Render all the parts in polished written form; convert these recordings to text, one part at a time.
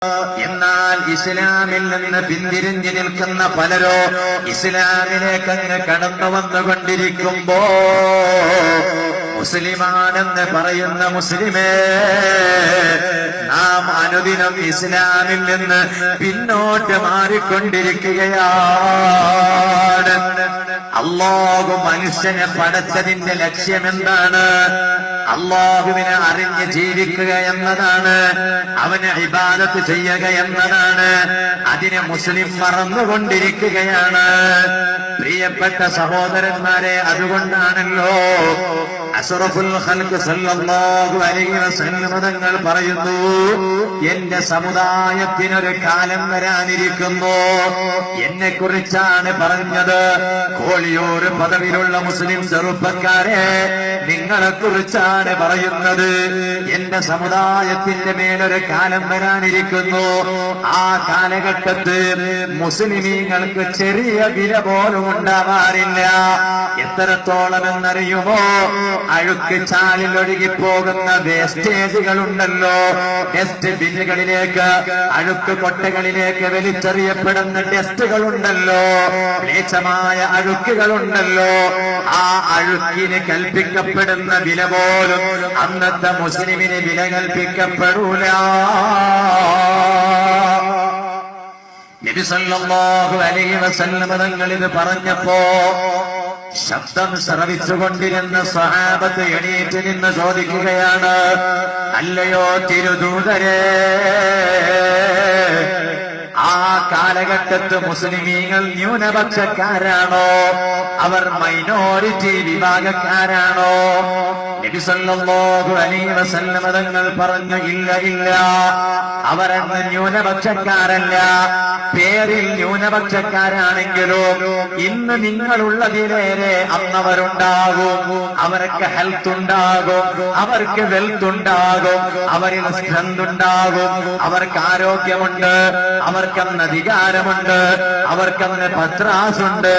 എന്നാൽ ഇസ്ലാമിൽ നിന്ന് പിന്തിരിഞ്ഞു നിൽക്കുന്ന പലരോ ഇസ്ലാമിലേക്ക് അങ്ങ് കടന്നു വന്നുകൊണ്ടിരിക്കുമ്പോ മുസ്ലിമാണെന്ന് പറയുന്ന മുസ്ലിമേ, നാം അനുദിനം ഇസ്ലാമിൽ നിന്ന് പിന്നോട്ട് മാറിക്കൊണ്ടിരിക്കുകയാണ്. അല്ലാഹു മനുഷ്യനെ പടച്ചതിന്റെ ലക്ഷ്യമെന്താണ്? അല്ലാഹുവിനെ അറിഞ്ഞ് ജീവിക്കുക എന്നതാണ്, അവന് ഇബാദത്ത് ചെയ്യുക എന്നതാണ്. അതിനെ മുസ്ലിം മറന്നുകൊണ്ടിരിക്കുകയാണ്. പ്രിയപ്പെട്ട സഹോദരന്മാരെ, അതുകൊണ്ടാണല്ലോ അഷ്റഫുൽ ഖൽഖ് സല്ലല്ലാഹു അലൈഹി വസല്ലം തങ്ങൾ പറയുന്നു, എന്റെ സമുദായത്തിനൊരു കാലം വരാനിരിക്കുന്നു. എന്നെ കുറിച്ചാണ് പറഞ്ഞത്. കോളിയൂർ പദവിയിലുള്ള മുസ്ലിം ചെറുപ്പക്കാരെ, നിങ്ങളെ കുറിച്ചാണ് പറയുന്നത്. എന്റെ സമുദായത്തിന്റെ മേലൊരു കാലം വരാനിരിക്കുന്നു. ആ കാലഘട്ടത്ത് മുസ്ലിമീങ്ങൾക്ക് ചെറിയ വില പോലും ഉണ്ടാവാറില്ല. എത്രത്തോളം എന്നറിയുമോ? അഴുക്ക് ചാലിൽ ഒഴുകിപ്പോകുന്ന വേസ്റ്റേജുകളുണ്ടല്ലോ, ഡസ്റ്റ് ബിന്നുകളിലേക്ക്, അഴുക്ക് കൊട്ടകളിലേക്ക് വലിച്ചെറിയപ്പെടുന്ന ഡസ്റ്റുകളുണ്ടല്ലോ, മ്ലേച്ഛമായ അഴുക്കുകളുണ്ടല്ലോ, ആ അഴുക്കിന് കൽപ്പിക്കപ്പെടുന്ന വില പോലും അന്നത്തെ മുസ്ലിമിന് വില കൽപ്പിക്കപ്പെടൂല. നബി സല്ലല്ലാഹു അലൈഹി വസല്ലം തങ്ങൾ ഇത് പറഞ്ഞപ്പോ ശബ്ദം ശ്രവിച്ചുകൊണ്ടിരുന്ന സ്വഹാബത്ത് എണീറ്റ് നിന്ന് ചോദിക്കുകയാണ്, അല്ലയോ തിരുദൂതരേ, ആ കാലഘട്ടത്ത് മുസ്ലിമീങ്ങൾ ന്യൂനപക്ഷക്കാരാണോ? അവർ മൈനോറിറ്റി വിഭാഗക്കാരാണോ? നബി സല്ലല്ലാഹു അലൈഹി വസല്ലം തങ്ങൾ പറഞ്ഞു, ഇല്ല ഇല്ല, അവരന്ന് ന്യൂനപക്ഷക്കാരല്ല. പേരിൽ ന്യൂനപക്ഷക്കാരാണെങ്കിലും ഇന്ന് നിങ്ങളുള്ളതിലേറെ അന്നവരുണ്ടാകും. അവർക്ക് ഹെൽത്ത് ഉണ്ടാകും, അവർക്ക് വെൽത്ത് ഉണ്ടാകും, അവരിൽ സ്ട്രെങ്ത് ഉണ്ടാകും, അവർക്ക് ആരോഗ്യമുണ്ട്, അവർക്കന്ന് അധികാരമുണ്ട്, അവർക്കന്ന് പത്രാസുണ്ട്,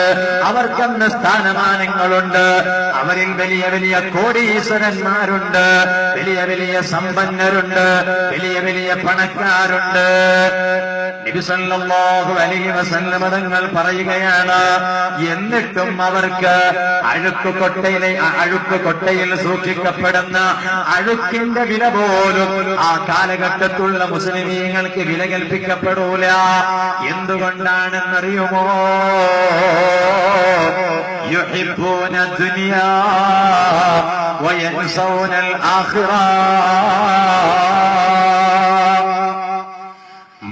അവർക്കന്ന് സ്ഥാനമാനങ്ങളുണ്ട്, അവരിൽ വലിയ വലിയ കോടീശ്വരന്മാരുണ്ട്, വലിയ വലിയ സമ്പന്നരുണ്ട്, വലിയ വലിയ പണക്കാരുണ്ട്. നബി സല്ലല്ലാഹു അലൈഹി വസല്ലം തങ്ങൾ പറയുകയാണ്, എന്നിട്ടും അവർക്ക് അഴുക്ക് കൊട്ടയിൽ സൂക്ഷിക്കപ്പെടുന്ന അഴുക്കിന്റെ വില പോലും ആ കാലഘട്ടത്തുള്ള മുസ്ലിമീങ്ങൾക്ക് വില കൽപ്പിക്കപ്പെടൂല. എന്തുകൊണ്ടാണെന്നറിയുമോ? യുഹിബ്ബൂന ദുനിയാ വയൻസൗനൽ ആഖിറ.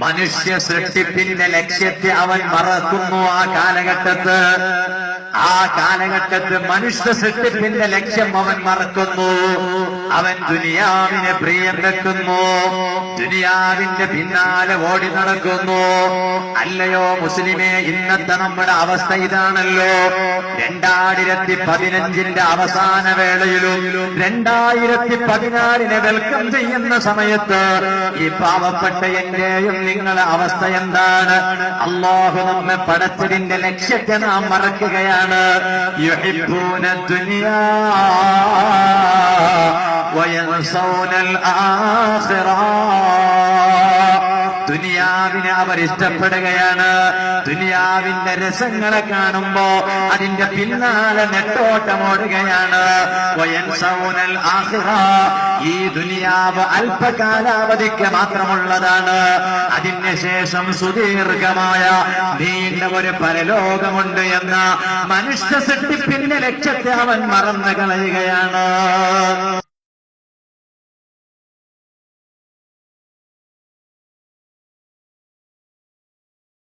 മനുഷ്യ സൃഷ്ടിപ്പിന്റെ ലക്ഷ്യത്തെ അവൻ മറക്കുന്നു. ആ കാലഘട്ടത്ത് മനുഷ്യ സൃഷ്ടിപ്പിന്റെ ലക്ഷ്യം അവൻ മറക്കുന്നു. അവൻ ദുനിയാവിനെ പ്രിയം വെക്കുന്നു, ദുനിയാവിന്റെ പിന്നാലെ ഓടി നടക്കുന്നു. അല്ലയോ മുസ്ലിമേ, ഇന്നത്തെ നമ്മുടെ അവസ്ഥ ഇതാണല്ലോ. 2015 അവസാന വേളയിലും 2014 വെൽക്കം ചെയ്യുന്ന സമയത്ത് ഈ പാവപ്പെട്ട എന്റെയും നിങ്ങളുടെ അവസ്ഥ എന്താണ്? അല്ലാഹു നമ്മെ പടച്ചതിന്റെ ലക്ഷ്യത്തെ നാം മറക്കുകയാണ്. യുഹിബ്ബൂന ദുനിയാ വയൻസൗനൽ ആഖിറ. ദുനിയാവിനെ അവർ ഇഷ്ടപ്പെടുകയാണ്. ദുനിയാവിന്റെ രസങ്ങളെ കാണുമ്പോ അതിന്റെ പിന്നാലെ നെട്ടോട്ടമോടുകയാണ്. വയൻസൗനൽ ആഖിറ. ഈ ദുനിയാവ് അല്പകാലാവധിക്ക് മാത്രമുള്ളതാണ്. അതിന് ശേഷം സുദീർഘമായ നീണ്ട ഒരു പരലോകമുണ്ട് എന്ന മനുഷ്യ സൃഷ്ടിപ്പിന്റെ ലക്ഷ്യത്തെ അവൻ മറന്നു കളയുകയാണ്.